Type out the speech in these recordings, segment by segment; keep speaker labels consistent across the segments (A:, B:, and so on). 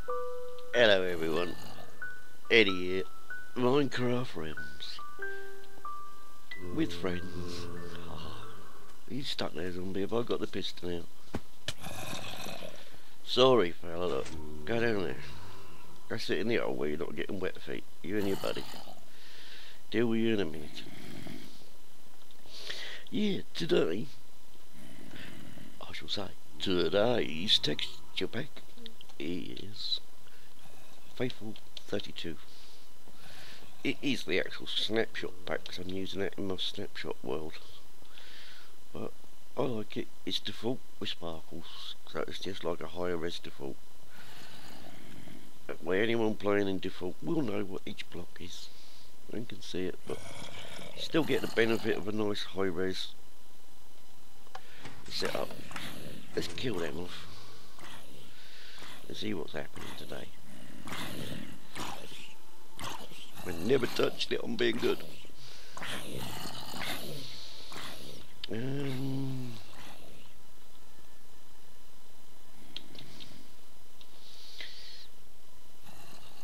A: Hello everyone, Eddie here, Minecraft Realms, with friends. He's stuck there, zombie. Have I got the piston out? Sorry fella, look, go down there. Go sit in the hole where you're not getting wet feet, you and your buddy. Deal with you in a minute. Yeah, today, I shall say, today's texture pack is Faithful 32. It is the actual snapshot pack because I'm using it in my snapshot world. But I like it. It's default with sparkles, so it's just like a higher res default. Where anyone playing in default will know what each block is and can see it, but still get the benefit of a nice high res setup. Let's kill them off and see what's happening today. I never touched it on being good.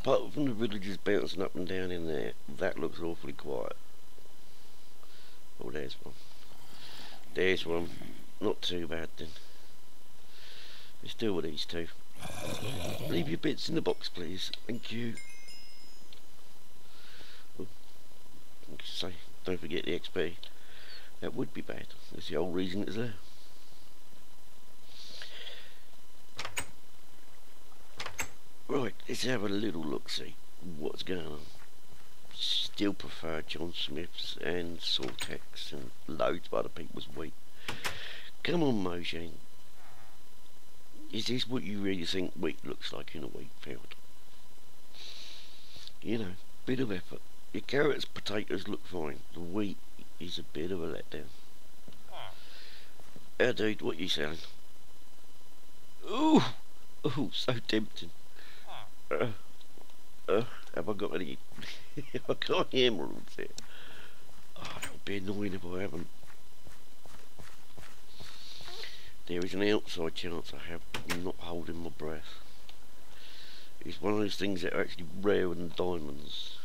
A: Apart from the villagers bouncing up and down in there, that looks awfully quiet. Oh, there's one. There's one. Not too bad then. Let's deal with these two. Leave your bits in the box, please. Thank you. Oh, say, don't forget the XP. That would be bad. That's the whole reason it's there. Right, let's have a little look-see. What's going on? Still prefer John Smith's and Sortex and loads of other people's wheat. Come on, Mojang. Is this what you really think wheat looks like in a wheat field? You know, bit of effort. Your carrots, potatoes look fine. The wheat is a bit of a letdown. Dude, what you saying? Ooh! Ooh, so tempting. Have I got any? I got any emeralds here. Oh, that would be annoying if I haven't. There is an outside chance I have. I'm not holding my breath. It's one of those things that are actually rarer than diamonds.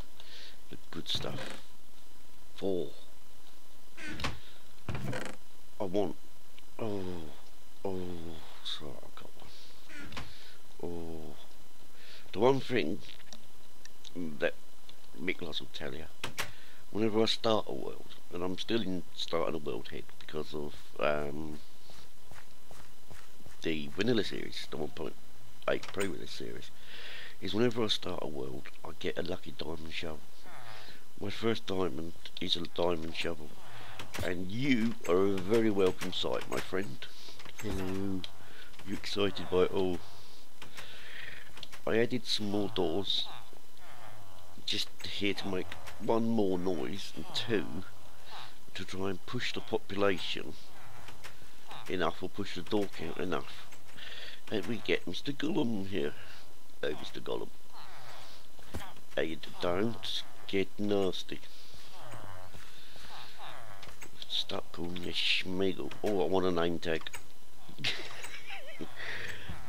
A: The good stuff. 4. I want. Oh, sorry, I got one. Oh, the one thing that Miklos will tell you, whenever I start a world, and I'm still in starting a world head because of the vanilla series, the 1.8 pre-release series, is whenever I start a world, I get a lucky diamond shovel. My first diamond is a diamond shovel, and you are a very welcome sight, my friend. Hello. You excited by it all? I added some more doors, just here to make 1 more noise, and 2 to try and push the population enough, or push the door count enough, and we get Mr. Gollum here. Oh, Mr. Gollum. Hey, don't get nasty. Stop calling you Schmeagle. Oh, I want a name tag.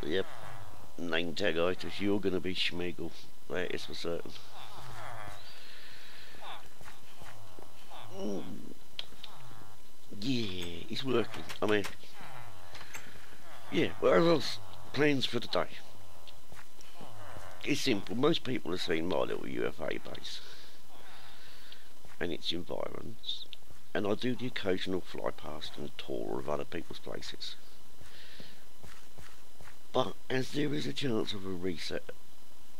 A: Yep, name tag itis. You're gonna be Schmeagle. That is for certain. Yeah, it's working. I mean, yeah, what else? Plans for the day. It's simple. Most people have seen my little UFA base and its environs, and I do the occasional fly past and tour of other people's places. But as there is a chance of a reset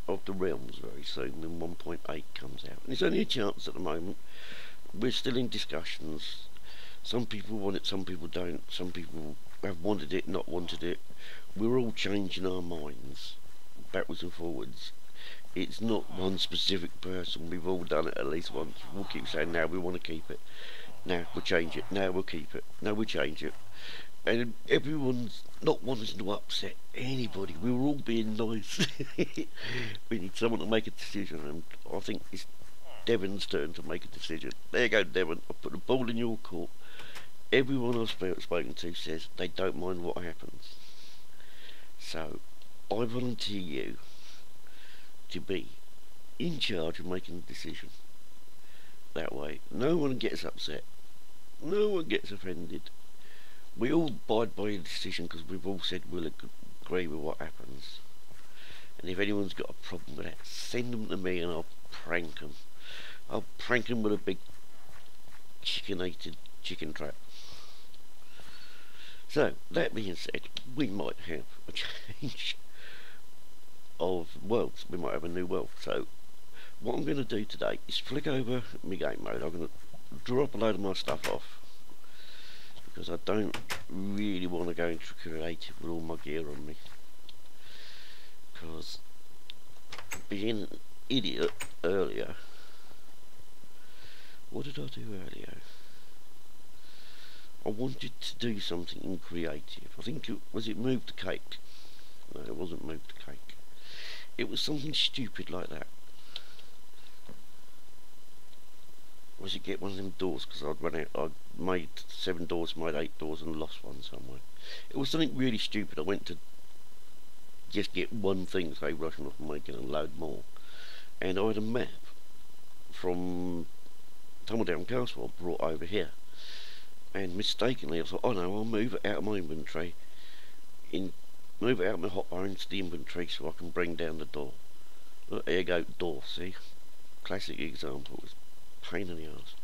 A: of the realms very soon when 1.8 comes out, and it's only a chance at the moment, we're still in discussions. Some people want it, some people don't. Some people have wanted it, not wanted it. We're all changing our minds backwards and forwards. It's not one specific person. We've all done it at least once. We'll keep saying, now we want to keep it. Now we'll change it. Now we'll keep it. Now we'll change it. And everyone's not wanting to upset anybody. We were all being nice. We need someone to make a decision, and I think it's Deven's turn to make a decision. There you go, Deven. I put the ball in your court. Everyone I've spoken to says they don't mind what happens. So I volunteer you to be in charge of making the decision. That way, no one gets upset, no one gets offended. We all abide by a decision because we've all said we'll agree with what happens. And if anyone's got a problem with that, send them to me and I'll prank them. I'll prank them with a big chicken-ated chicken trap. So, that being said, we might have a change of worlds. We might have a new world. So, what I'm going to do today is flick over my game mode. I'm going to drop a load of my stuff off, because I don't really want to go into creative with all my gear on me. Because being an idiot earlier, what did I do earlier? I wanted to do something creative. I think it was move the cake. No, it wasn't move the cake. It was something stupid like that. Was it get one of them doors? Because I'd run out. I'd made 7 doors, made 8 doors, and lost one somewhere. It was something really stupid. I went to just get one thing, say rushing off and making a load more. And I had a map from Tumbledown Castle I brought over here. And mistakenly I thought, oh no, I'll move it out of my inventory, move it out of my hotbar into the inventory so I can bring down the door. Look, there you go, door, see? Classic example, it's a pain in the arse.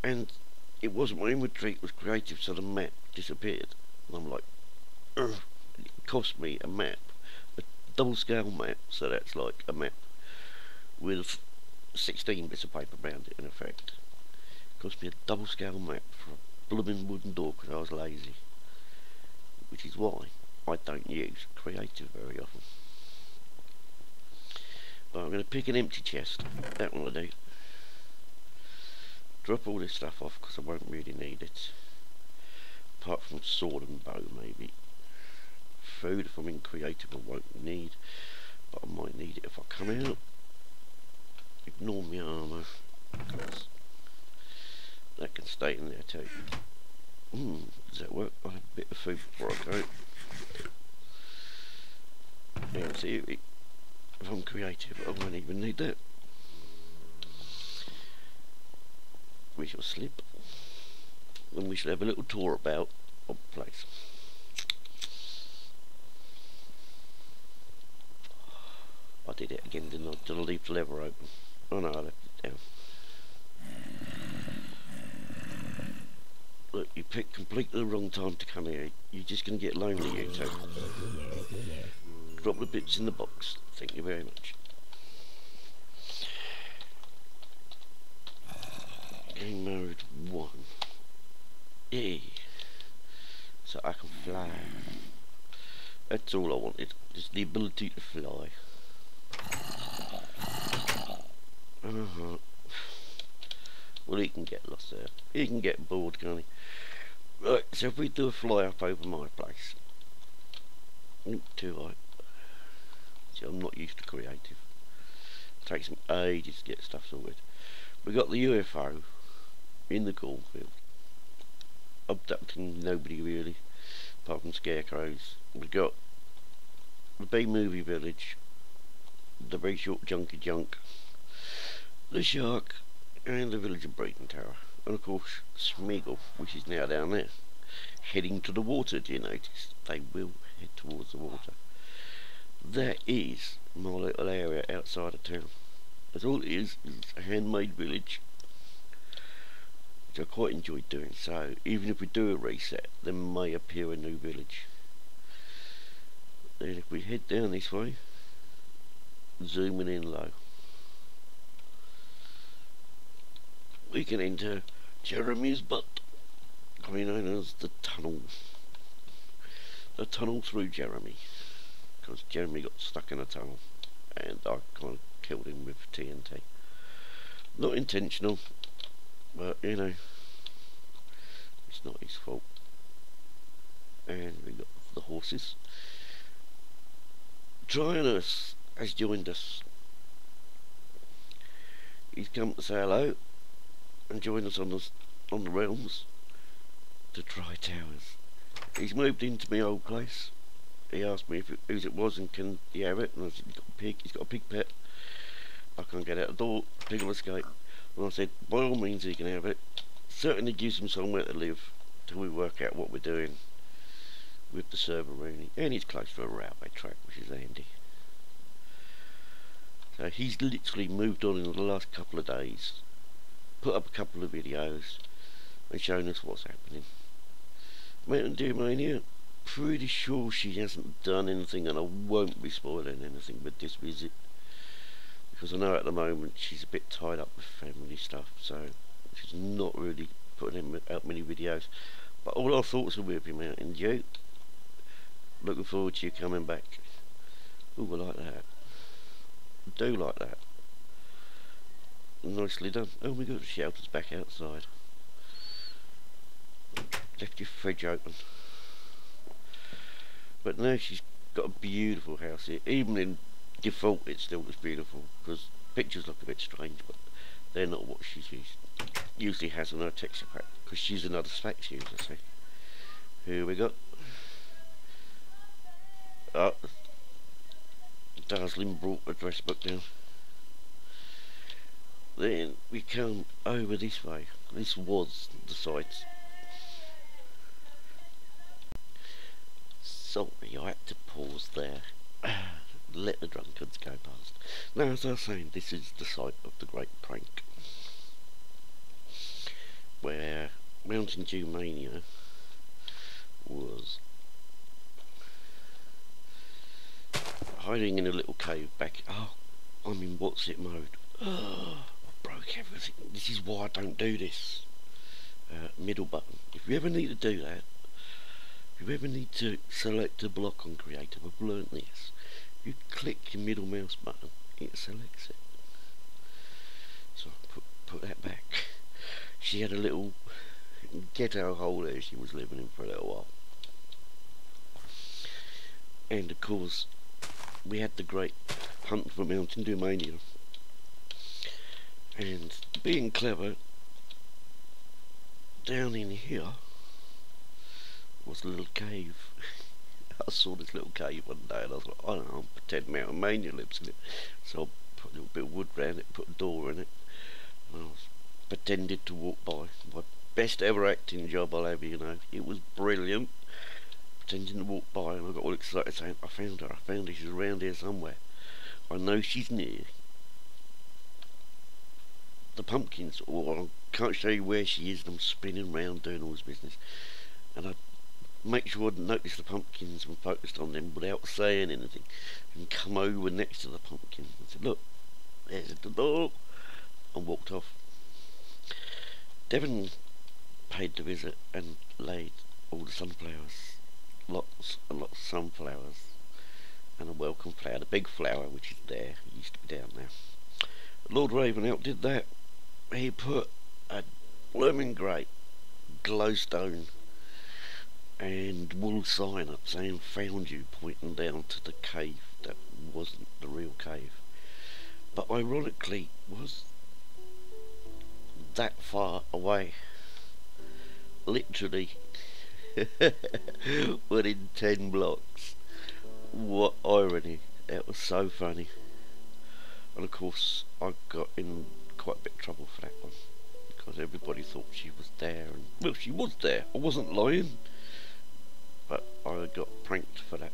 A: And it wasn't my inventory, it was creative, so the map disappeared. And I'm like, ugh. It cost me a map, a double scale map, so that's like a map with 16 bits of paper around it in effect. Cost me a double scale map for a blooming wooden door because I was lazy, which is why I don't use creative very often. But I'm going to pick an empty chest, that one I do. Drop all this stuff off because I won't really need it, apart from sword and bow maybe. Food, if I'm in creative, I won't need, but I might need it if I come out. Ignore my armour, because that can stay in there too. Does that work? I'll have a bit of food before I go. Yeah, in theory, if I'm creative, I won't even need that. We shall slip, and we shall have a little tour about the place. I did it again, didn't I? Did I leave the lever open? Oh no, I left it down. Look, you picked completely the wrong time to come here. You're just going to get lonely, you two. Drop the bits in the box. Thank you very much. Game mode 1. E. So I can fly. That's all I wanted. Just the ability to fly. Well, he can get lost there. He can get bored, can't he? Right, so if we do a fly up over my place. Too high. See, I'm not used to creative. It takes me ages to get stuff sorted. We got the UFO in the cornfield, abducting nobody really, apart from scarecrows. We got the B-movie village, the very short junky junk, the shark, and the village of Breeding Tower, and of course Smeagol, which is now down there, heading to the water. Do you notice? They will head towards the water. That is my little area outside of town. That's all it is a handmade village, which I quite enjoy doing. So even if we do a reset, there may appear a new village. Then if we head down this way, zooming in low, we can enter Jeremy's butt, commonly known as the tunnel. The tunnel through Jeremy, because Jeremy got stuck in a tunnel and I kind of killed him with TNT. Not intentional, but you know, it's not his fault. And we got the horses. Tryonus has joined us. He's come to say hello and join us on the realms to try towers. He's moved into my old place, he asked me whose it was and can he have it, and I said he's got a pig pet. I can't get out the door, pig will escape. And I said, by all means he can have it. Certainly gives him somewhere to live till we work out what we're doing with the Superminer. And he's close to a railway track, which is handy. So he's literally moved on in the last couple of days, put up a couple of videos and shown us what's happening. Mntdewmanias, pretty sure she hasn't done anything, and I won't be spoiling anything with this visit, because I know at the moment she's a bit tied up with family stuff, so she's not really putting out many videos. But all our thoughts are with you, Mntdewmanias. Looking forward to you coming back. Ooh, I like that. I do like that. Nicely done. Oh my god, the shelter's back outside. Left your fridge open. But now she's got a beautiful house here. Even in default it still looks beautiful, because pictures look a bit strange, but they're not what she's usually has on her texture pack, because she's another Spax user. See, here we go. Darslyn brought the address book down. Then we come over this way. This was the site. Sorry, I had to pause there. Let the drunkards go past. Now, as I was saying, this is the site of the great prank, where Mntdewmanias was hiding in a little cave back. Oh, I'm in what's it mode. Oh, I broke everything. This is why I don't do this. Middle button. If you ever need to do that, if you ever need to select a block on creative, I've learnt this. You click your middle mouse button, it selects it. So I put that back. She had a little ghetto hole there she was living in for a little while. And of course, we had the great hunt for Mntdewmanias. And being clever, down in here was a little cave. I saw this little cave one day and I was like, I don't know, I'll pretend Mntdewmanias lives in it. So I put a little bit of wood round it, put a door in it, and I was pretended to walk by. My best ever acting job I'll ever, you know. It was brilliant. Pretending to walk by, and I got all excited saying, I found her, she's around here somewhere. I know she's near the pumpkins, or I can't show you where she is, and I'm spinning around doing all this business. And I make sure I notice the pumpkins and focused on them without saying anything, and come over next to the pumpkins and said, look, there's the door, and walked off. Deven paid the visit and laid all the sunflowers, lots and lots of sunflowers, and a welcome flower, the big flower which is there, it used to be down there. Lord Raven outdid that. He put a blooming great glowstone and wool sign up saying found you, pointing down to the cave that wasn't the real cave, but ironically was that far away, literally within 10 blocks. What irony, that was so funny. And of course I got in quite a bit of trouble for that one, because everybody thought she was there, and well, she was there, I wasn't lying, but I got pranked for that.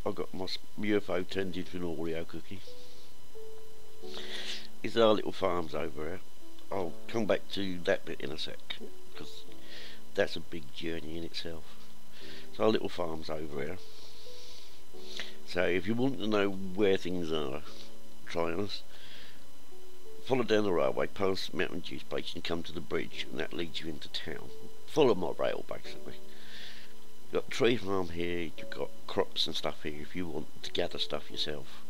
A: I got my UFO turned into an Oreo cookie. It's our little farms over here. I'll come back to that bit in a sec, because that's a big journey in itself. So our little farms over here. So if you want to know where things are, Tryonus, follow down the railway, past Mountain Juice Place, and come to the bridge, and that leads you into town. Follow my rail, basically. You've got tree farm here, you've got crops and stuff here if you want to gather stuff yourself.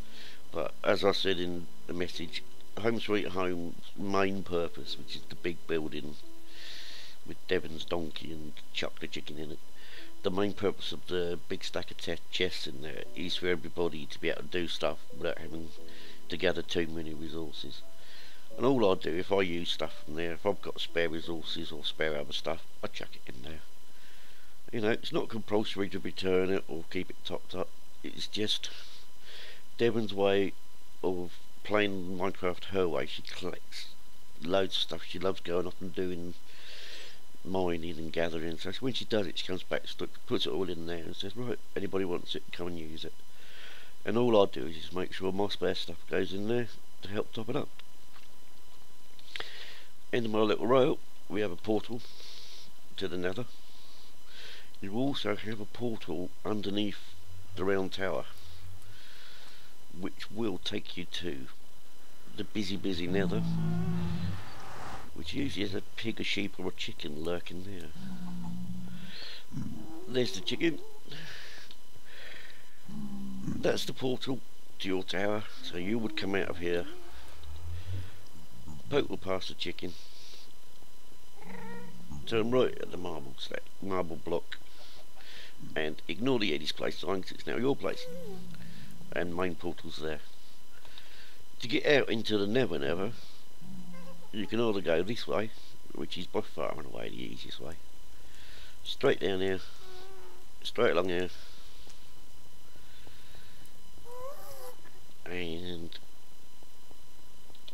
A: But as I said in the message, Home Sweet Home's main purpose, which is the big building with Deven's donkey and Chuck the chicken in it, the main purpose of the big stack of chests in there is for everybody to be able to do stuff without having to gather too many resources. And all I do, if I use stuff from there, if I've got spare resources or spare other stuff, I chuck it in there. You know, it's not compulsory to return it or keep it topped up. It's just Deven's way of playing Minecraft her way. She collects loads of stuff. She loves going off and doing mining and gathering. So when she does it, she comes back, puts it all in there and says, right, anybody wants it, come and use it. And all I do is just make sure my spare stuff goes in there to help top it up. End of my little row, we have a portal to the nether. You also have a portal underneath the round tower, which will take you to the busy nether, which usually has a pig, a sheep or a chicken lurking there. There's the chicken. That's the portal to your tower, so you would come out of here, poke past the chicken, turn right at the marble block, and ignore the Eddie's place sign because it's now your place, and main portal's there. To get out into the never, you can either go this way, which is by far and away the easiest way, straight down here, straight along here, and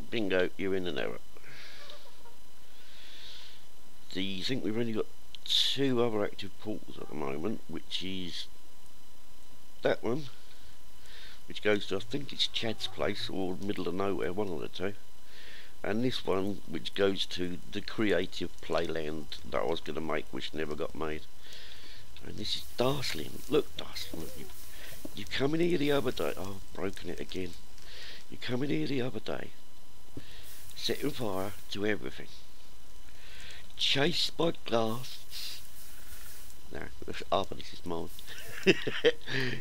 A: bingo, you're in the nether. I think we've only got 2 other active portals at the moment, which is that one, which goes to, I think it's Chad's place or middle of nowhere, one of the two, and this one which goes to the creative playland that I was going to make, which never got made. And this is Darslyn. Look, Darslyn, look, you come in here the other day. Oh, I've broken it again. You come in here the other day, setting fire to everything, chased by ghasts. No, half of this is mine.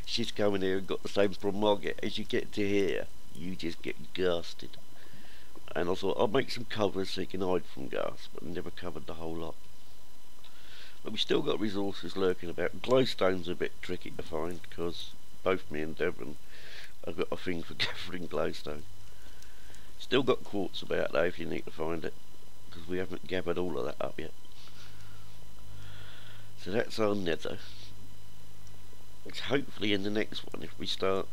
A: She's coming here and got the same problem I get. As you get to here, you just get ghasted. And I thought I'll make some covers so you can hide from ghasts, but never covered the whole lot. But we still got resources lurking about. Glowstone's a bit tricky to find because both me and Deven have got a thing for gathering glowstone. Still got quartz about though if you need to find it, because we haven't gathered all of that up yet. So that's our nether. It's hopefully in the next one, if we start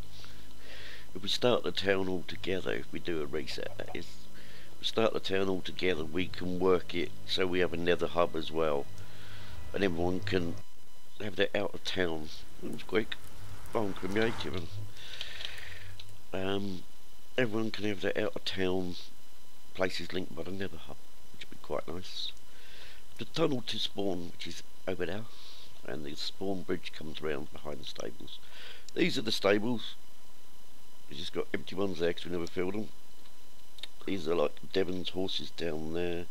A: the town all together, if we do a reset that is, we start the town all together, we can work it so we have a nether hub as well, and everyone can have their out of town. It was quick. I'm creative, and everyone can have their out of town places linked by the nether hub, which would be quite nice. The tunnel to spawn, which is over there, and the spawn bridge comes around behind the stables. These are the stables. We just got empty ones there because we never filled them. These are like Deven's horses down there.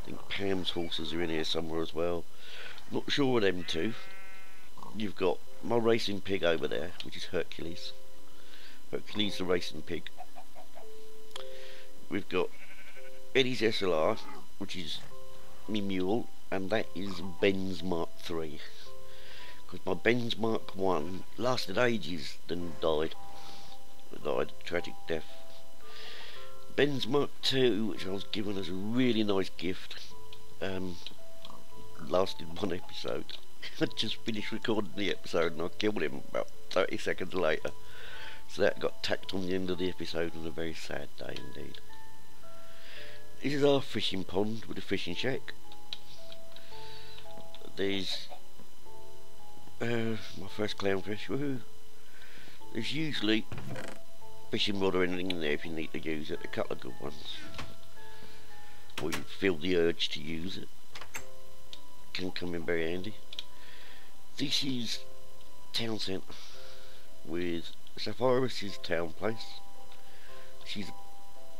A: I think Pam's horses are in here somewhere as well. Not sure of them two. You've got my racing pig over there, which is Hercules. Hercules the racing pig. We've got Eddie's SLR, which is me mule, and that is Ben's Mark 3. Because my Ben's Mark 1 lasted ages, then died. It died a tragic death. Ben's Mark 2, which I was given as a really nice gift, lasted 1 episode. I just finished recording the episode and I killed him about 30 seconds later. So that got tacked on the end of the episode on a very sad day indeed. This is our fishing pond with a fishing shack. There's my first clownfish, woohoo. There's usually fishing rod or anything in there if you need to use it, a couple of good ones. Or you feel the urge to use it. Can come in very handy. This is town centre with Sapphirus's town place. She's a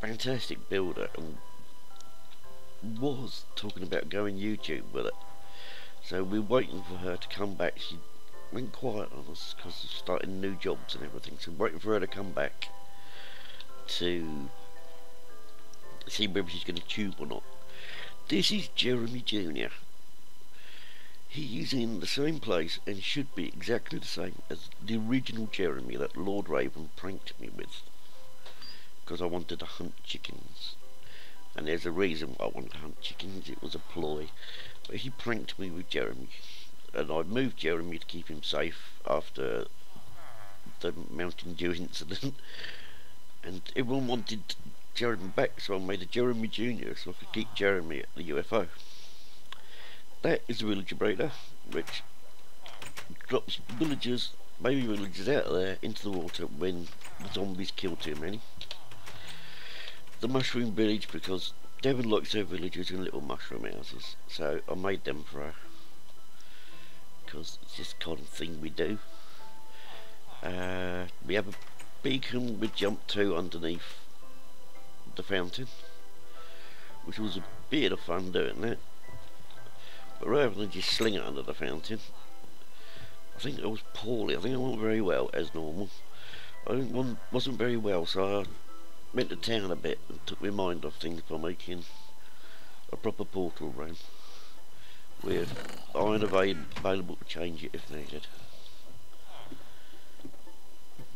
A: fantastic builder and was talking about going YouTube with it. So we're waiting for her to come back. She went quiet on us because of starting new jobs and everything. So we're waiting for her to come back to see whether she's going to tube or not. This is Jeremy Jr. He is in the same place and should be exactly the same as the original Jeremy that Lord Raven pranked me with, because I wanted to hunt chickens. And there's a reason why I wanted to hunt chickens. It was a ploy. But he pranked me with Jeremy, and I moved Jeremy to keep him safe after the Mountain Dew incident, and everyone wanted Jeremy back, so I made a Jeremy Jr. so I could keep Jeremy at the UFO. That is a villager breeder, which drops villagers, baby villagers out of there into the water when the zombies kill too many. The mushroom village, because Deven likes her villagers in little mushroom houses, so I made them for her, because it's just the kind of thing we do. We have a beacon we jumped to underneath the fountain, which was a bit of fun doing that, but rather than just sling it under the fountain, I think I was poorly. I think I wasn't very well as normal. Wasn't very well, so I went to town a bit and took my mind off things by making a proper portal run with iron available to change it if needed.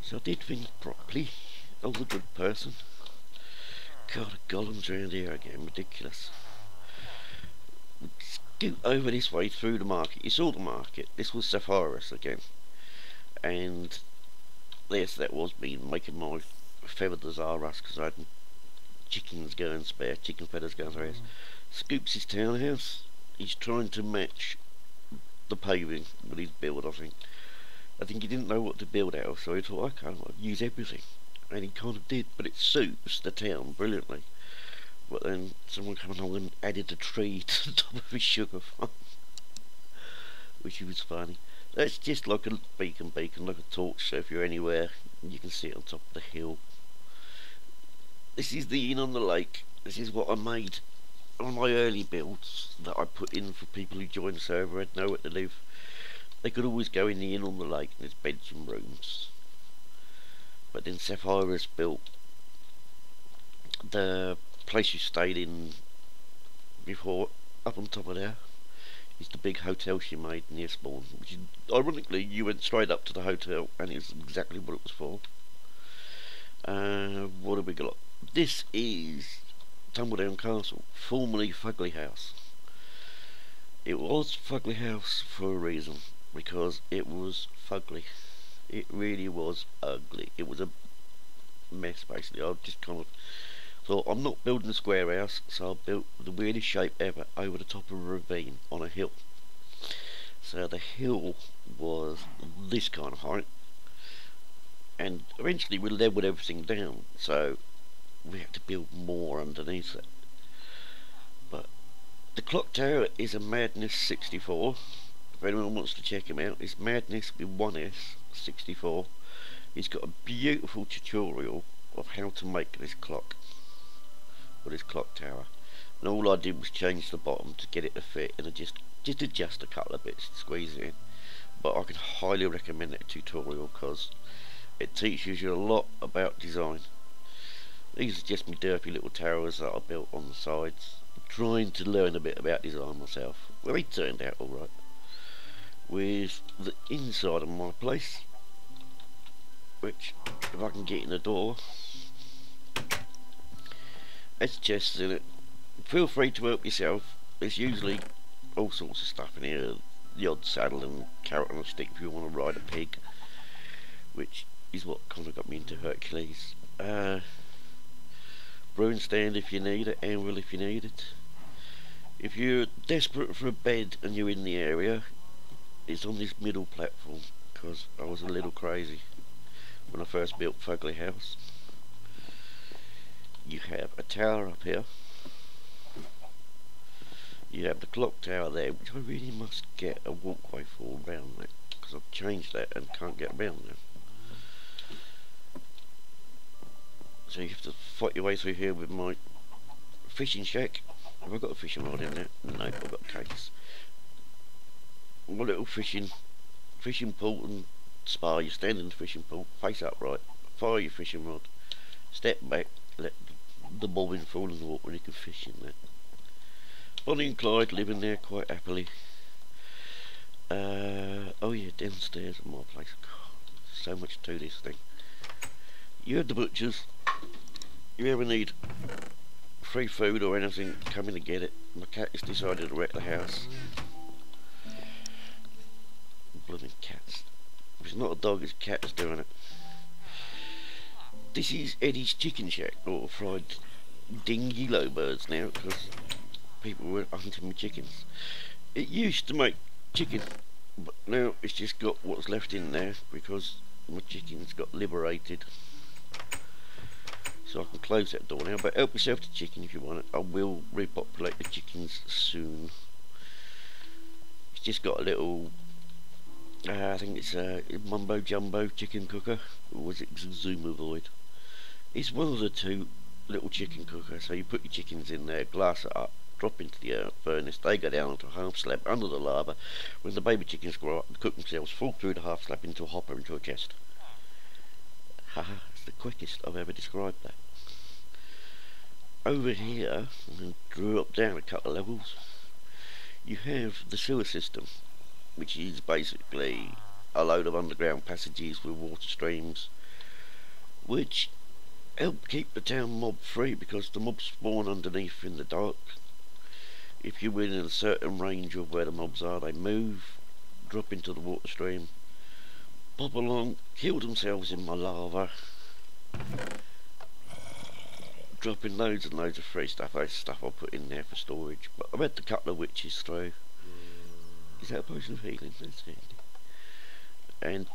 A: So I did things properly. I was a good person. God, the golems around here again, ridiculous. Scoot over this way through the market. You saw the market. This was Sephiroth again, and yes, that was me making my feathered Azarus because I had chickens going spare, chicken feathers going spare. Scoops his townhouse. He's trying to match the paving with his build. I think he didn't know what to build out of, so he thought, okay, I'll use everything, and he kind of did. But it suits the town brilliantly. But then someone came along and added a tree to the top of his sugar farm, which was funny. That's just like a beacon, like a torch, so if you're anywhere, you can see it on top of the hill. This is the inn on the lake. This is what I made on my early builds that I put in for people who joined the server and know where to live. They could always go in the inn on the lake, and there's beds and rooms. But then Sephiroth built the place you stayed in before. Up on top of there is the big hotel she made near spawn, which is, ironically, you went straight up to the hotel and it's exactly what it was for. What have we got? This is Tumbledown Castle, formerly Fugly House. It was Fugly House for a reason, because it was fugly. It really was ugly. It was a mess, basically. I just kind of thought, I'm not building a square house, so I built the weirdest shape ever over the top of a ravine on a hill. So the hill was this kind of height, and eventually we leveled everything down, so we had to build more underneath it. But the clock tower is a Madness 64. If anyone wants to check him out, it's Madness with 1S 64. He's got a beautiful tutorial of how to make this clock, or this clock tower, and all I did was change the bottom to get it to fit, and just adjust a couple of bits to squeeze it in. But I can highly recommend that tutorial because it teaches you a lot about design. These are just my derpy little towers that I built on the sides, trying to learn a bit about design myself. Well, it turned out alright. With the inside of my place, which, if I can get in the door, there's chests in it. Feel free to help yourself. There's usually all sorts of stuff in here. The odd saddle and carrot on a stick if you want to ride a pig, which is what kind of got me into Hercules. Brewing stand if you need it, anvil if you need it. If you're desperate for a bed and you're in the area, it's on this middle platform, because I was a little crazy when I first built Fugly House. You have a tower up here. You have the clock tower there, which I really must get a walkway for around that, because I've changed that and can't get around now. So you have to fight your way through here with my fishing shack. Have I got a fishing rod in there? No, I've got a case. My little fishing pool and spa. You stand in the fishing pool, face upright, fire your fishing rod, step back, let the bobbin fall in the water, and you can fish in there. Bonnie and Clyde live in there quite happily. Oh yeah, downstairs at my place. God, so much to this thing. You had the butchers. You ever need free food or anything, come in and get it. My cat has decided to wreck the house. Blooming cats. If it's not a dog, it's a cat that's doing it. This is Eddie's Chicken Shack, or fried dingy low birds now, because people were hunting with chickens. It used to make chicken, but now it's just got what's left in there because my chickens got liberated. So I can close that door now, but help yourself to chicken if you want it. I will repopulate the chickens soon. It's just got a little, I think it's a Mumbo Jumbo chicken cooker, or was it Zoomovoid? It's one of the two little chicken cookers, so you put your chickens in there, glass it up, drop into the furnace, they go down into a half slab under the lava. When the baby chickens grow up and cook themselves, fall through the half slab into a hopper, into a chest. Haha, it's the quickest I've ever described that. Over here, I drew up down a couple of levels, you have the sewer system, which is basically a load of underground passages with water streams, which help keep the town mob free, because the mobs spawn underneath in the dark. If you're within a certain range of where the mobs are, they move, drop into the water stream, pop along, kill themselves in my lava, dropping loads and loads of free stuff. That's stuff I put in there for storage. But I've had a couple of witches through. Is that a potion of healing? That's handy. And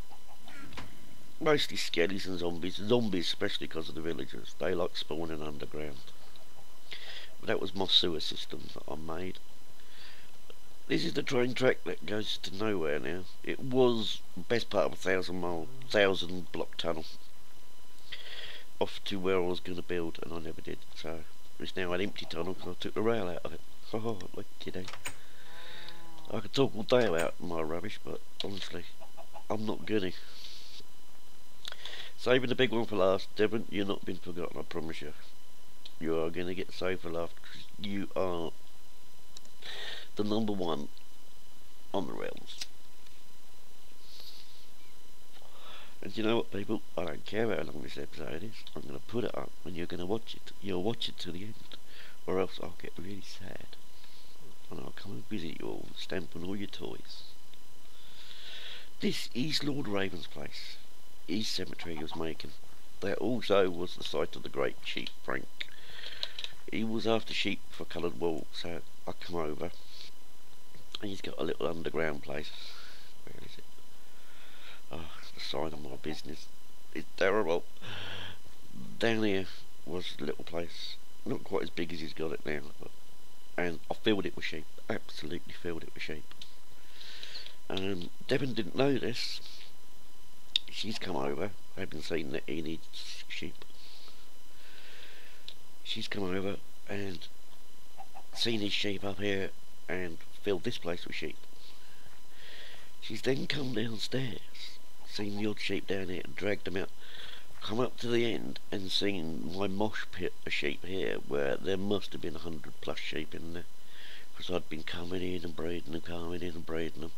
A: mostly skellies and zombies. Zombies, especially because of the villagers. They like spawning underground. But that was my sewer system that I made. This is the train track that goes to nowhere now. It was the best part of a 1,000 block tunnel off to where I was going to build, and I never did. So it's now an empty tunnel because I took the rail out of it. Oh, look, kiddo. I could talk all day about my rubbish, but honestly, I'm not gonna. Saving the big one for last. Deven, you're not been forgotten, I promise you. You are going to get saved for last, because you are the #1 on the realms. And you know what, people? I don't care how long this episode is. I'm going to put it up and you're going to watch it. You'll watch it to the end, or else I'll get really sad. And I'll come and visit you all, stamp on all your toys. This is Lord Raven's place. His cemetery he was making. That also was the site of the great sheep Frank. He was after sheep for coloured wool, so I come over and he's got a little underground place. Where is it? Oh, it's the sign of my business. It's terrible. Down here was a little place, not quite as big as he's got it now, but, and I filled it with sheep. Absolutely filled it with sheep. Deven didn't know this. She's come over, having seen that he needs sheep. She's come over and seen his sheep up here and filled this place with sheep. She's then come downstairs, seen the odd sheep down here and dragged them out, come up to the end and seen my mosh pit of sheep here, where there must have been 100+ sheep in there, because I'd been coming in and breeding them, coming in and breeding them.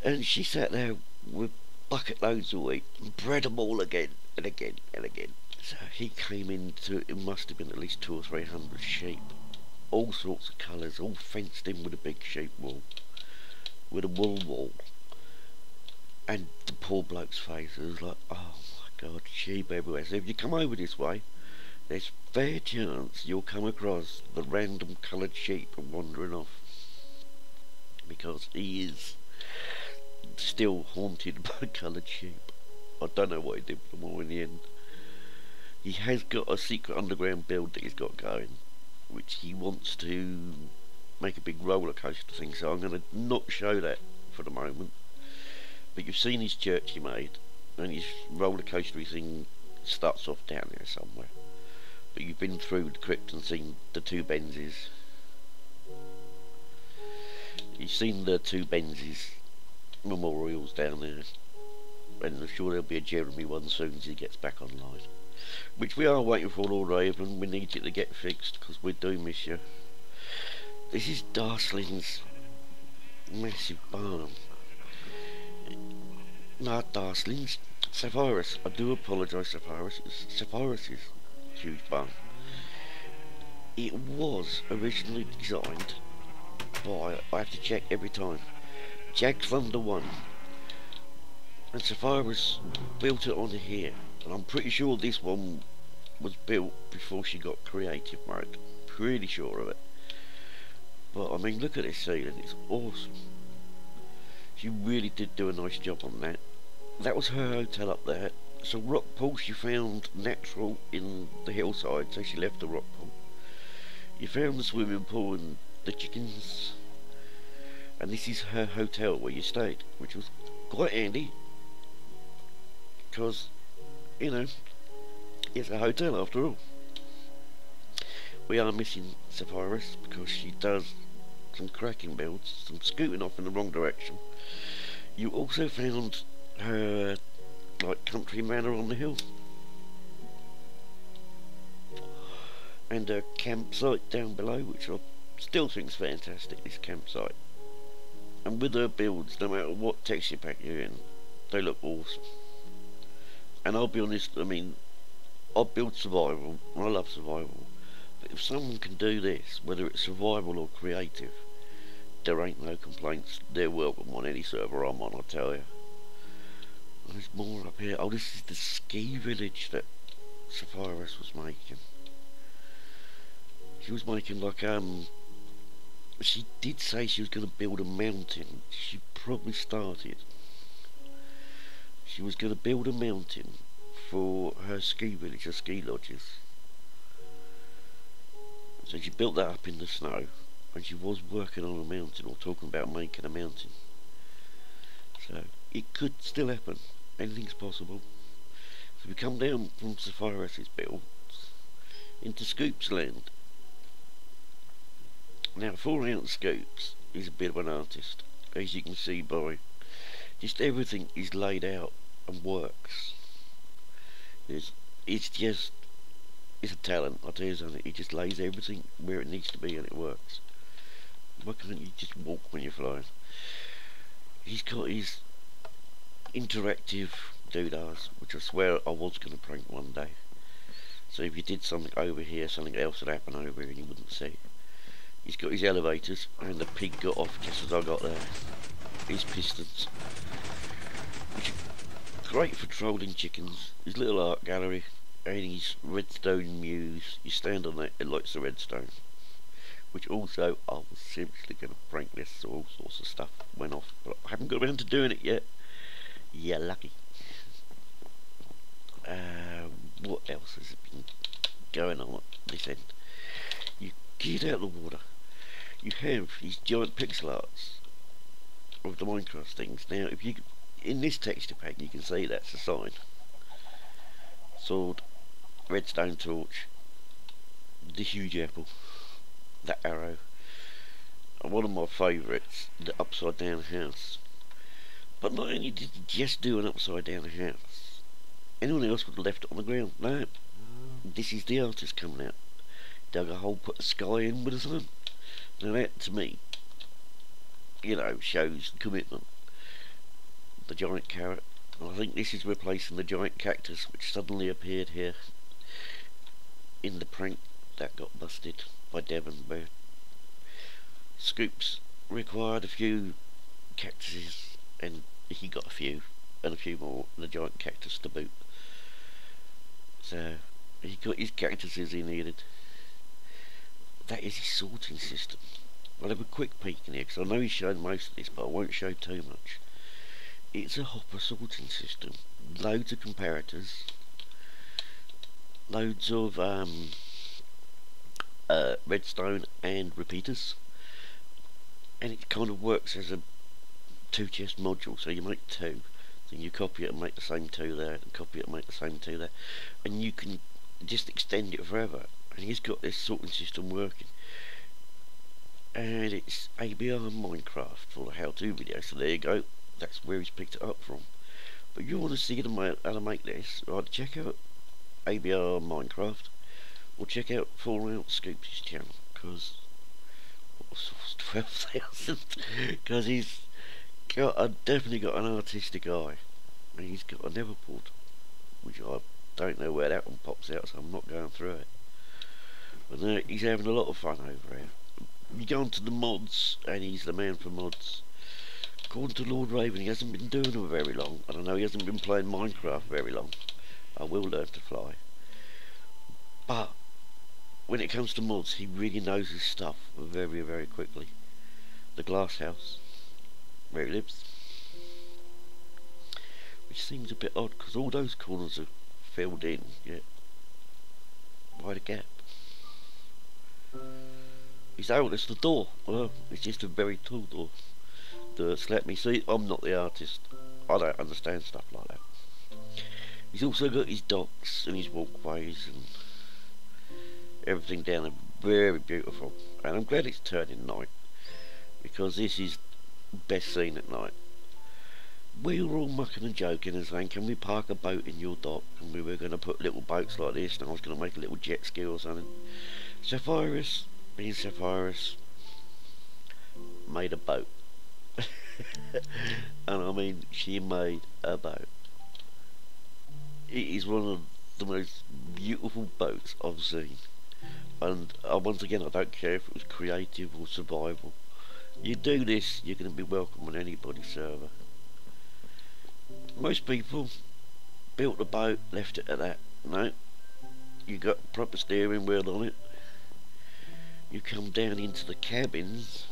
A: And she sat there with bucket loads of wheat and bred them all again and again and again. So he came into, it must have been at least 200 or 300 sheep, all sorts of colours, all fenced in with a big sheep wall, with a wool wall. And the poor bloke's face was like, oh my god, sheep everywhere. So if you come over this way, there's fair chance you'll come across the random coloured sheep wandering off, because he is still haunted by coloured sheep. I don't know what he did with them all in the end. He has got a secret underground build that he's got going, which he wants to make a big roller coaster thing, so I'm going to not show that for the moment. But you've seen his church he made, and his roller coastery thing starts off down there somewhere. But you've been through the crypt and seen the 2 Benzes. You've seen the 2 Benzes memorials down there, and I'm sure there'll be a Jeremy one soon as he gets back online, which we are waiting for, Lord Raven. We need you to get fixed, because we do miss you. This is Darslyn's massive barn. Not Darslyn's, Sapphirus. I do apologise, Sapphirus. It's Sapphirus's huge barn. It was originally designed by, I have to check every time, Jag Thunder 1, And Sapphira's built it onto here, and I'm pretty sure this one was built before she got creative mode. Pretty sure of it. But I mean, look at this ceiling, it's awesome. She really did do a nice job on that. That was her hotel up there. So rock pool she found natural in the hillside, so she left the rock pool. You found the swimming pool and the chickens. And this is her hotel where you stayed, which was quite handy. Because, you know, it's a hotel after all. We are missing Sapphira's because she does some cracking builds, some scooting off in the wrong direction. You also found her like country manor on the hill, and a campsite down below, which I still think is fantastic, this campsite. And with her builds, no matter what texture pack you're in, they look awesome. And I'll be honest, I mean, I build survival, and I love survival, but if someone can do this, whether it's survival or creative, there ain't no complaints. They're welcome on any server I'm on, I tell you. There's more up here. Oh, this is the ski village that Sapphira's was making. She was making like, she did say she was going to build a mountain. She probably started. She was going to build a mountain for her ski village, her ski lodges. So she built that up in the snow, and she was working on a mountain, or talking about making a mountain. So it could still happen. Anything's possible. So we come down from Sapphira's builds into Scoops land. Now 4 ounce Scoops is a bit of an artist, as you can see by just everything is laid out and works. It's a talent, I tell you something. He just lays everything where it needs to be and it works. Why can't you just walk when you're flying? He's got his interactive doodahs, which I swear I was going to prank one day. So if you did something over here, something else would happen over here and you wouldn't see it. He's got his elevators, and the pig got off just as I got there. His pistons, which are great for trolling chickens. His little art gallery, and his redstone muse. You stand on that, it lights the redstone. Which also, I was seriously going to prank this, so all sorts of stuff went off. But I haven't got around to doing it yet. Yeah, lucky. What else has been going on at this end? You get out of the water. You have these giant pixel arts of the Minecraft things. Now, if you in this texture pack, you can see that's a sign. Sword, redstone torch, the huge apple, that arrow, and one of my favourites, the upside down house. But not only did he just do an upside down house, anyone else would have left it on the ground. No, this is the artist coming out. Dug a hole, put the sky in with the sun. Now that, to me, you know, shows commitment. The giant carrot. And I think this is replacing the giant cactus, which suddenly appeared here in the prank that got busted by Deven. Where Scoops required a few cactuses, and he got a few, and a few more, the giant cactus to boot. So he got his cactuses he needed. That is his sorting system. I'll have a quick peek in here, because I know he's shown most of this, but I won't show too much. It's a hopper sorting system. Loads of comparators. Loads of redstone and repeaters. And it kind of works as a 2 chest module. So you make 2, then you copy it and make the same 2 there, and copy it and make the same 2 there. And you can just extend it forever. And he's got this sorting system working. And it's ABR Minecraft for the how-to video. So there you go. That's where he's picked it up from. But you want to see how to make this, right? Check out ABR Minecraft, or check out 4 ounce Scoops' channel, because 12,000. Because he's definitely got an artistic eye, and he's got a Neverport, which I don't know where that one pops out, so I'm not going through it. But no, he's having a lot of fun over here. You go onto the mods, and he's the man for mods. According to Lord Raven, he hasn't been doing them very long. I don't know, he hasn't been playing Minecraft very long. I will learn to fly. But when it comes to mods, he really knows his stuff very, very quickly. The glass house, where he lives, which seems a bit odd because all those corners are filled in, yet why the gap? He's out, it's the door. Well, it's just a very tall door. Let me see, I'm not the artist. I don't understand stuff like that. He's also got his docks and his walkways and everything down there, very beautiful. And I'm glad it's turning night, because this is best seen at night. We were all mucking and joking and saying, can we park a boat in your dock? And we were going to put little boats like this, and I was going to make a little jet ski or something. Sapphirus, being Sapphirus, made a boat. And I mean, she made a boat. It is one of the most beautiful boats I've seen. And once again, I don't care if it was creative or survival. You do this, you're going to be welcome on anybody's server. Most people built a boat, left it at that. No, you got proper steering wheel on it. You come down into the cabins,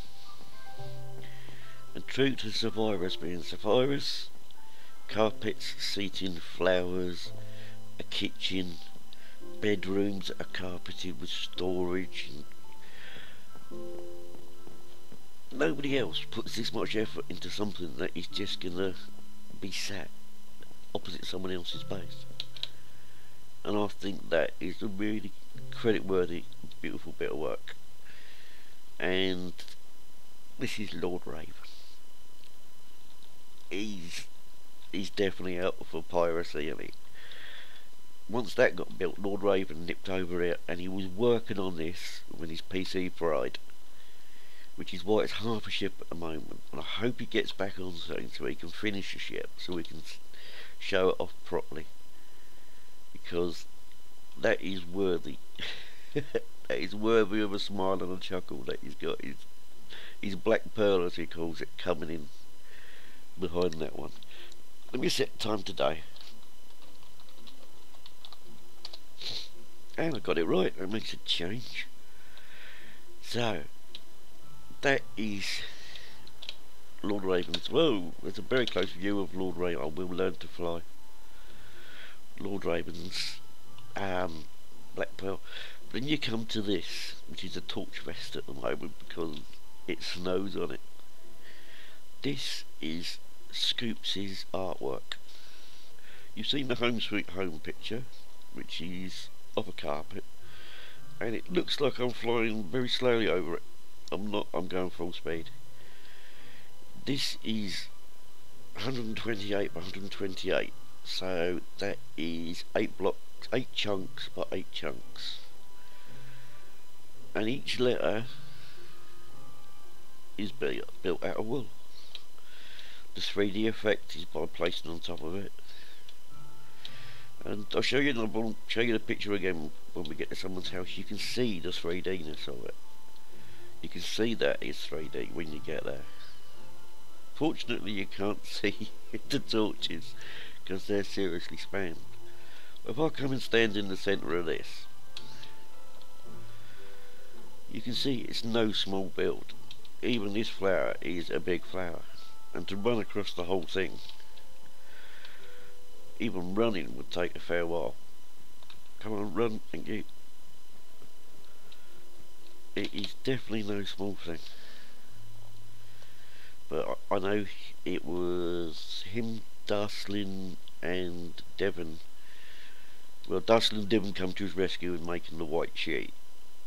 A: and true to Sapphirus being Sapphirus, carpets, seating, flowers, a kitchen, bedrooms that are carpeted with storage. And nobody else puts this much effort into something that is just gonna be sat opposite someone else's base. And I think that is a really credit-worthy, beautiful bit of work. And this is Lord Raven. He's definitely out for piracy, and once that got built, Lord Raven nipped over it, and he was working on this when his PC fried, which is why it's half a ship at the moment. And I hope he gets back on soon so he can finish the ship, so we can show it off properly, because that is worthy. That is worthy of a smile and a chuckle that he's got. His black pearl, as he calls it, coming in behind that one. Let me set time today. And I got it right, that makes a change. So, that is Lord Raven's. Whoa, there's a very close view of Lord Raven. I will learn to fly. Lord Raven's black pearl. Then you come to this, which is a torch vest at the moment because it snows on it. This is Scoops' artwork. You've seen the Home Sweet Home picture, which is of a carpet, and it looks like I'm flying very slowly over it. I'm not, I'm going full speed. This is 128 by 128, so that is 8 blocks, 8 chunks by 8 chunks. And each letter is built out of wool. The 3D effect is by placing on top of it. And I'll show you the picture again when we get to someone's house. You can see the 3D-ness of it. You can see that it's 3D when you get there. Fortunately, you can't see the torches because they're seriously spanned. If I come and stand in the centre of this, you can see it's no small build. Even this flower is a big flower, and to run across the whole thing, even running would take a fair while. Come on, run, thank you. It is definitely no small thing. But I know it was him, Darslyn and Deven. Well, Darslyn and Deven come to his rescue in making the white sheet,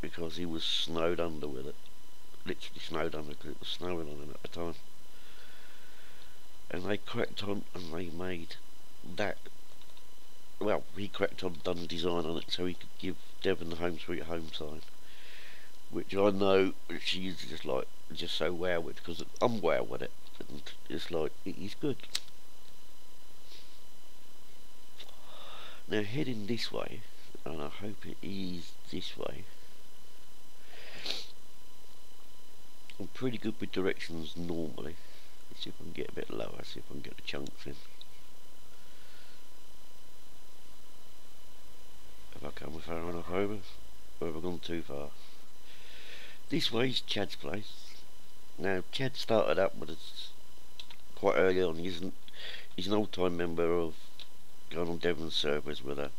A: because he was snowed under with it. Literally snowed under because it was snowing on him at the time. And they cracked on and they made that. Well, he cracked on, done a design on it so he could give Deven the Home Sweet Home sign, which I know she's just so wow with, because I'm wow with it, and it's like, it is good. Now heading this way, and I hope it is this way. I'm pretty good with directions normally, Let's see if I can get a bit lower, see if I can get the chunks in. Have I come far enough over? Or have I gone too far? This way is Chad's place. Now, Chad started up with us quite early on. He's an old-time member of going on Deven's servers with her.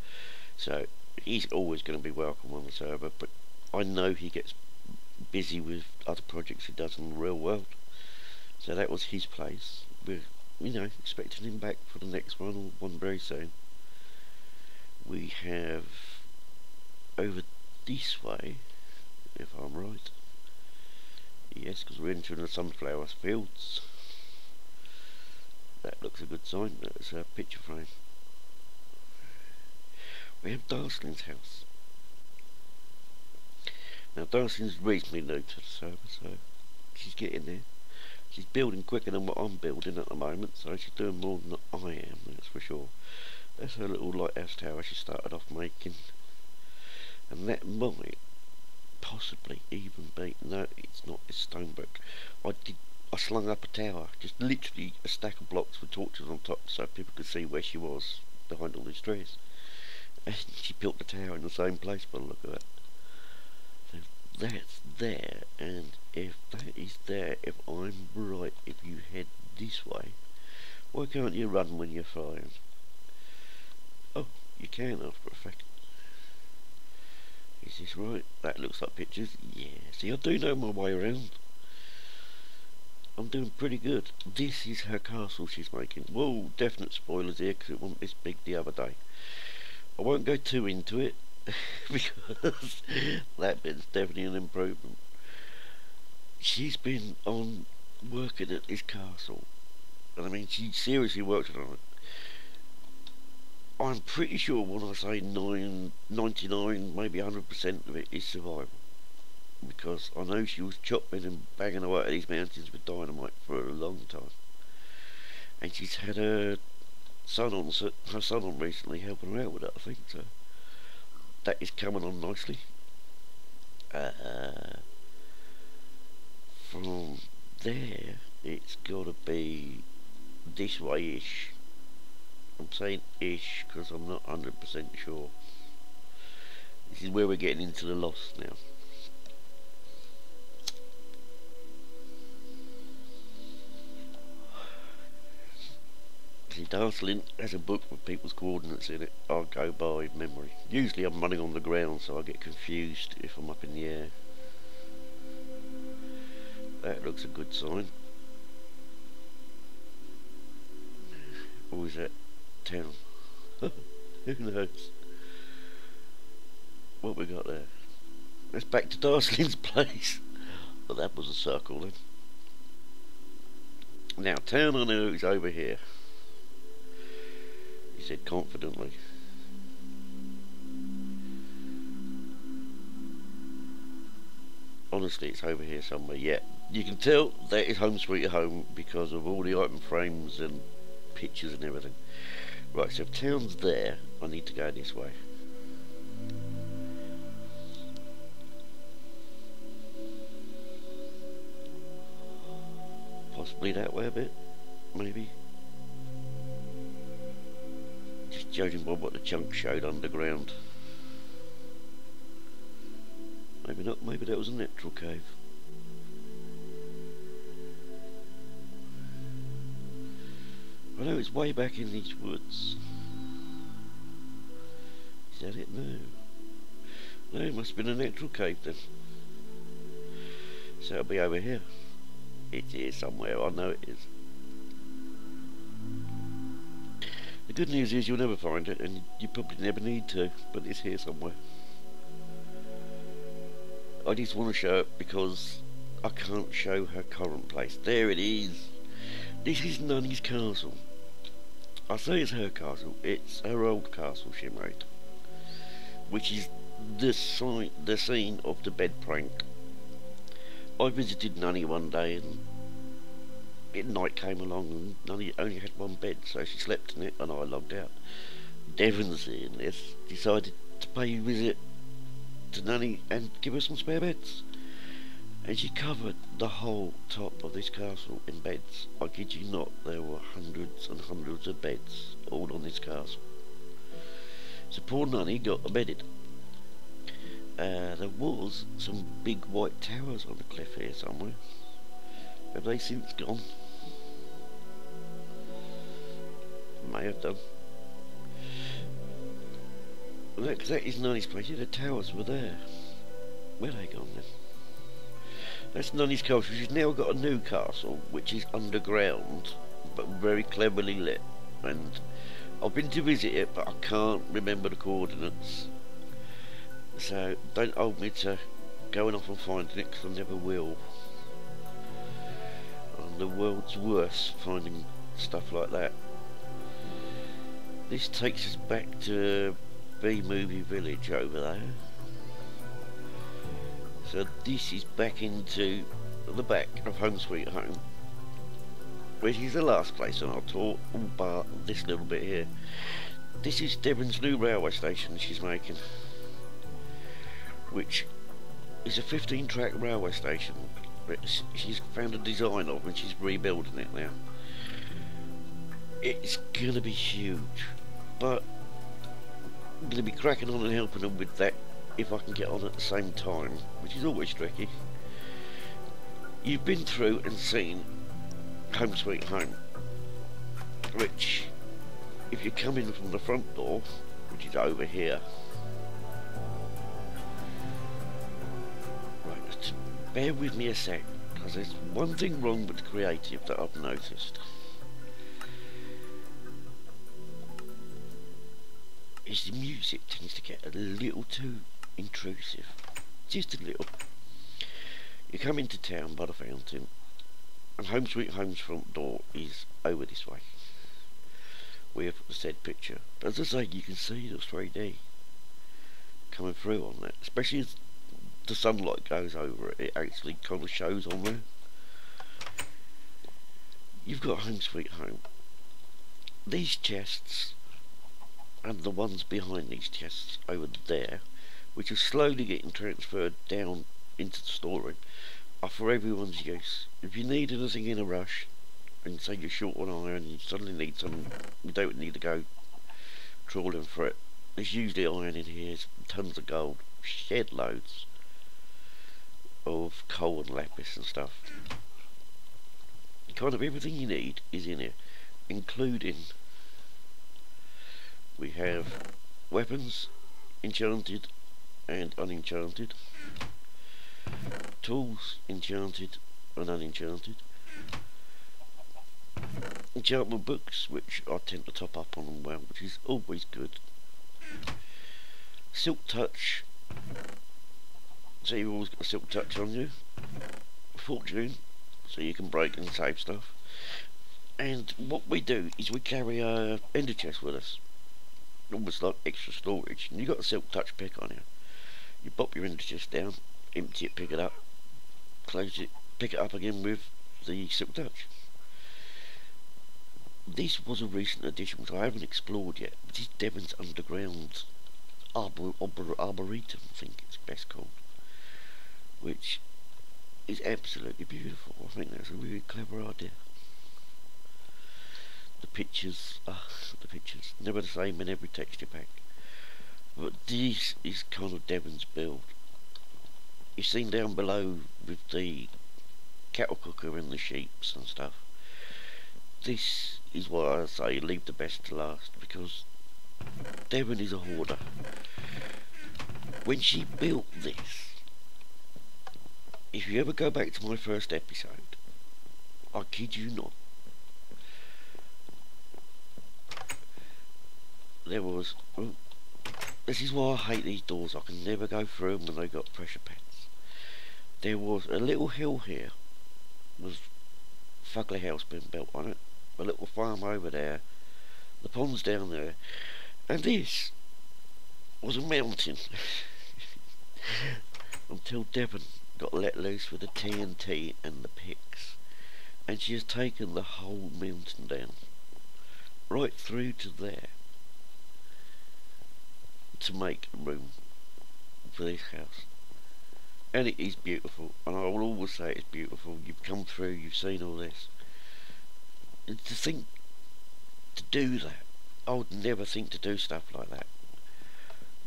A: So, he's always going to be welcome on the server. But I know he gets busy with other projects he does in the real world. So that was his place. We're, expecting him back for the next one, or one very soon. We have over this way, if I'm right. Yes, because we're entering the sunflower fields. That looks a good sign. That's a picture frame. We have Darslyn's house. Now Darslyn's recently new to the server, so she's getting there. She's building quicker than what I'm building at the moment, so she's doing more than I am, that's for sure. That's her little lighthouse tower she started off making. And that might possibly even be, no, it's not, it's stonebrick. I slung up a tower, just literally a stack of blocks with torches on top so people could see where she was behind all these trees. And she built the tower in the same place by the look of it. So that's there, and if that is there, if I'm right, if you head this way, why can't you run when you're flying? Oh, you can after a fact. Is this right? That looks like pictures. Yeah, see, I do know my way around. I'm doing pretty good. This is her castle she's making. Whoa, definite spoilers here because it wasn't this big the other day. I won't go too into it because that bit's definitely an improvement. She's been on working at this castle, and I mean, she seriously worked on it. I'm pretty sure when I say 99, maybe 100% of it is survival. Because I know she was chopping and banging away at these mountains with dynamite for a long time. And she's had her son on recently helping her out with it, I think, so that is coming on nicely. From there, it's got to be this way-ish. I'm saying ish because I'm not 100% sure. This is where we're getting into the lost now. See, Darslyn has a book with people's coordinates in it. I'll go by memory. Usually I'm running on the ground, so I get confused if I'm up in the air. That looks a good sign. Or is that town? Who knows what we got there. Let's back to Darslyn's place. Well, that was a circle then. Now, town I know is over here. He said confidently. Honestly, it's over here somewhere. Yeah, you can tell that is Home Sweet Home because of all the item frames and pictures and everything. Right, so if town's there, I need to go this way. Possibly that way a bit, maybe. Just judging by what the chunk showed underground. Maybe not, maybe that was a natural cave. I know it's way back in these woods. Is that it? No. No, it must have been a natural cave then. So it'll be over here. It's here somewhere, I know it is. The good news is you'll never find it, and you probably never need to, but it's here somewhere. I just want to show it because I can't show her current place. There it is. This is Nunny's castle. I say it's her castle, it's her old castle she made. Which is the scene of the bed prank. I visited Nunny one day and night came along and Nunny only had one bed, so she slept in it and I logged out. Deven, seeing this, decided to pay a visit to Nunny and give her some spare beds. and she covered the whole top of this castle in beds. I kid you not, there were hundreds and hundreds of beds all on this castle. So poor Nunny got bedded. There was some big white towers on the cliff here somewhere. Have they since gone? May have done. Look, that is Nunny's place. Yeah, the towers were there. Where are they gone then? That's Nunny's castle. She's now got a new castle, which is underground, but very cleverly lit. And I've been to visit it, but I can't remember the coordinates. So don't hold me to going off and finding it, because I never will. I'm the world's worst finding stuff like that. This takes us back to B-Movie Village over there. So this is back into the back of Home Sweet Home, which is the last place on our tour, but this little bit here. This is Deven's new railway station she's making, which is a 15-track railway station which she's found a design of and she's rebuilding it now. It's gonna be huge, but I'm gonna be cracking on and helping them with that if I can get on at the same time, which is always tricky. You've been through and seen Home Sweet Home, which if you come in from the front door, which is over here, right, just bear with me a sec, because there's one thing wrong with the creative that I've noticed. Is the music tends to get a little too intrusive, just a little. You come into town by the fountain, and Home Sweet Home's front door is over this way with the said picture. As I say, you can see the 3D coming through on that, especially as the sunlight goes over it. It actually kind of shows on there. You've got Home Sweet Home. These chests and the ones behind these chests over there, which are slowly getting transferred down into the storeroom, are for everyone's use. If you need anything in a rush, and say you're short on iron and you suddenly need some, you don't need to go trawling for it. There's usually iron in here, tons of gold, shed loads of coal and lapis and stuff. Kind of everything you need is in here, including we have weapons, enchanted and unenchanted, tools, enchanted and unenchanted, enchantment books, which I tend to top up on them well, which is always good, silk touch, so you've always got a silk touch on you, fortune, so you can break and save stuff. And what we do is we carry a ender chest with us, almost like extra storage, and you've got a silk touch pick on you. You pop your ender chest down, empty it, pick it up, close it, pick it up again with the silk touch. This was a recent addition which I haven't explored yet, but it's Deven's underground arboretum, I think it's best called, which is absolutely beautiful. I think that's a really clever idea. The pictures, never the same in every texture pack. But this is kind of Deven's build. You've seen down below with the cattle cooker and the sheeps and stuff. This is why I say leave the best to last, because Deven is a hoarder. When she built this, if you ever go back to my first episode, I kid you not, there was, well, this is why I hate these doors, I can never go through them when they got pressure pads. There was a little hill here, with a fugly house being built on it, a little farm over there, the pond's down there, and this was a mountain. Until Deven got let loose with the TNT and the picks, and she has taken the whole mountain down, right through to there, to make room for this house. and it is beautiful, and I will always say it's beautiful. You've come through, you've seen all this, and to think to do that, I would never think to do stuff like that.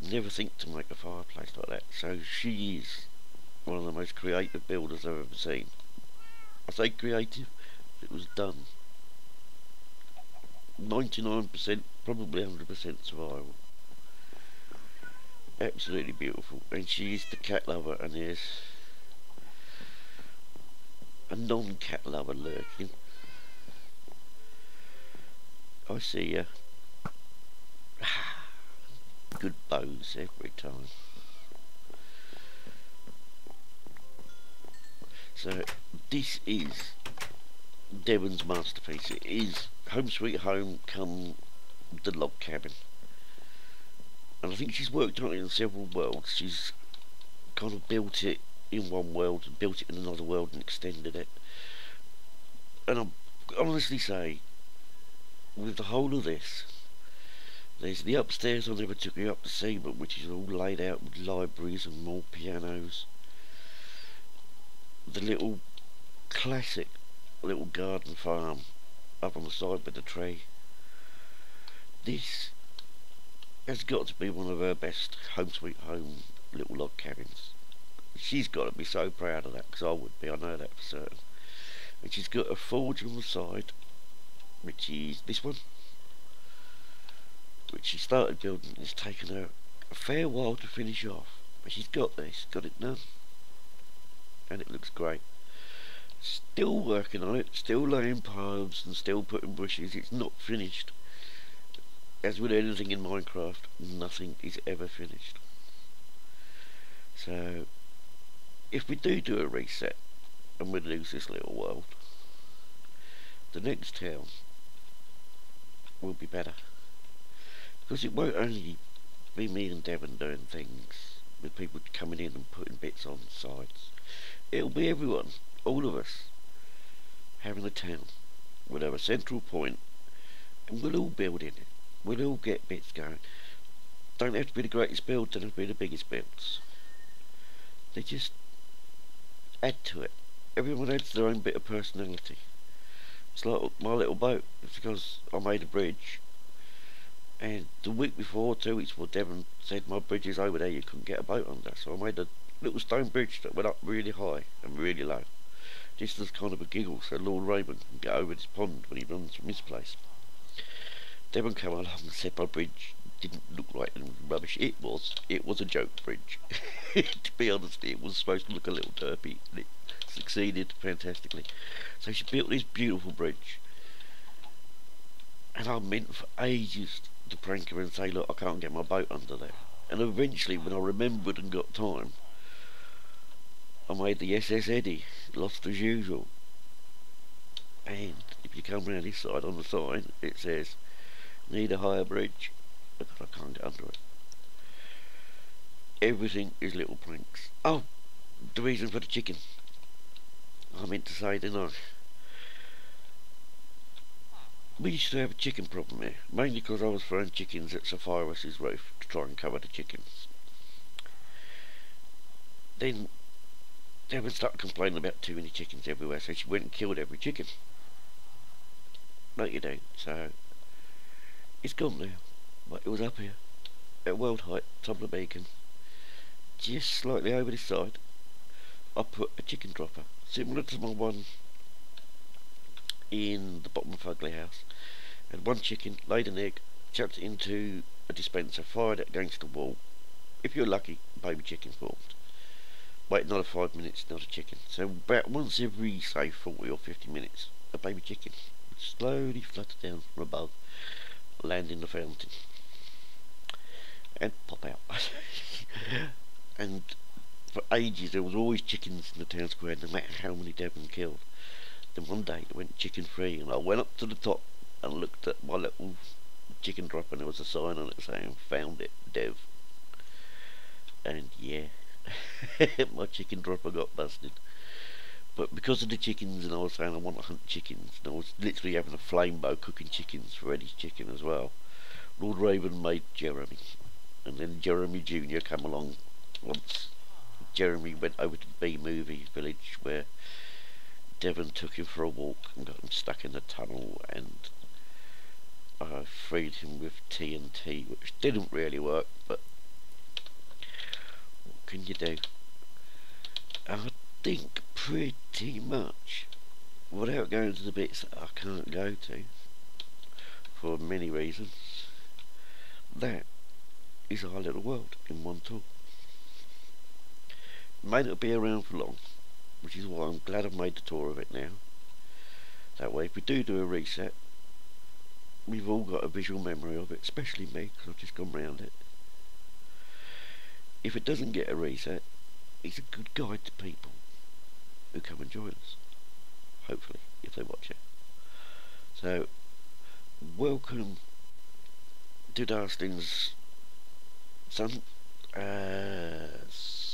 A: Never think to make a fireplace like that. So she is one of the most creative builders I've ever seen. I say creative, it was done. 99%, probably 100% survival. Absolutely beautiful. And she is the cat lover, and there's a non-cat lover lurking. I see ya. Good bows every time. So this is Deven's masterpiece. It is Home Sweet Home come the log cabin. And I think she's worked on it in several worlds. She's kind of built it in one world and built it in another world and extended it. And I'll honestly say, with the whole of this, there's the upstairs I never took you up to see, but which is all laid out with libraries and more pianos. The little classic little garden farm up on the side with the tree. This has got to be one of her best Home Sweet Home little log cabins. She's got to be so proud of that, because I would be, I know that for certain. And she's got a forge on the side, which is this one, which she started building. It's taken her a fair while to finish off, but she's got this, got it done, and it looks great. Still working on it, still laying piles and still putting bushes. It's not finished. As with anything in Minecraft, nothing is ever finished. So if we do a reset and we lose this little world, the next town will be better, because it won't only be me and Deven doing things with people coming in and putting bits on sides. It'll be everyone, all of us, having a town. We'll have a central point and we'll all build in it. We'll all get bits going. Don't have to be the greatest build, don't have to be the biggest builds. They just add to it. Everyone adds their own bit of personality. It's like my little boat. It's because I made a bridge, and the week before, 2 weeks before, Deven said my bridge is over there, you couldn't get a boat under. So I made a little stone bridge that went up really high and really low, just as kind of a giggle, so Lord Raymond can get over this pond when he runs from his place. Deven came along and said my bridge didn't look right and rubbish. It was a joke bridge. To be honest, it was supposed to look a little derpy, and it succeeded fantastically. So she built this beautiful bridge, and I meant for ages to prank her and say, look, I can't get my boat under there. And eventually, when I remembered and got time, I made the SS Eddie, lost as usual. And if you come round this side, on the sign, it says, need a higher bridge, because I can't get under it. Everything is little pranks. Oh, the reason for the chicken. I meant to say, didn't I? We used to have a chicken problem here, mainly because I was throwing chickens at Tryonus's roof to try and cover the chickens. Then Deven started complaining about too many chickens everywhere, so she went and killed every chicken. Like you do. So it's gone now, but it was up here at world height, top of the beacon, just slightly over this side. I put a chicken dropper, similar to my one in the bottom of Ugly House. Had one chicken, laid an egg, chucked it into a dispenser, fired it against the wall. If you're lucky, a baby chicken formed. Wait another 5 minutes, another chicken. So about once every, say, 40 or 50 minutes, a baby chicken would slowly flutter down from above, land in the fountain, and pop out. And for ages there was always chickens in the town square, no matter how many Deven killed. Then one day it went chicken free, and I went up to the top and looked at my little chicken dropper, and there was a sign on it saying, found it, Dev. And yeah, my chicken dropper got busted. But because of the chickens, and I was saying I want to hunt chickens, and I was literally having a flame bow cooking chickens for Eddie's chicken as well, Lord Raven made Jeremy, and then Jeremy Jr. came along once, Jeremy went over to the B-movie village where Deven took him for a walk and got him stuck in the tunnel, and I freed him with TNT, which didn't really work, but what can you do? I think pretty much, without going to the bits that I can't go to, for many reasons, that is our little world in one tour. It may not be around for long, which is why I'm glad I've made the tour of it now. That way, if we do a reset, we've all got a visual memory of it, especially me, because I've just gone round it. If it doesn't get a reset, it's a good guide to people who come and join us, hopefully, if they watch it. So, welcome to Darslyn's son,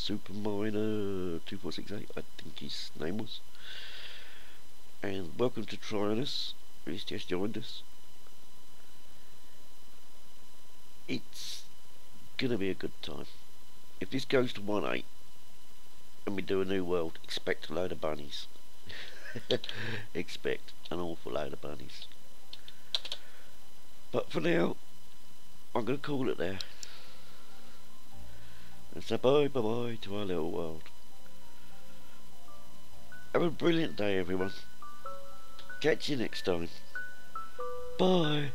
A: Superminer 2468, I think his name was. And welcome to Tryonus, who's just joined us. It's gonna be a good time. If this goes to 1.8 and we do a new world, expect a load of bunnies. Expect an awful load of bunnies. But for now, I'm going to call it there. And say bye to our little world. Have a brilliant day, everyone. Catch you next time. Bye.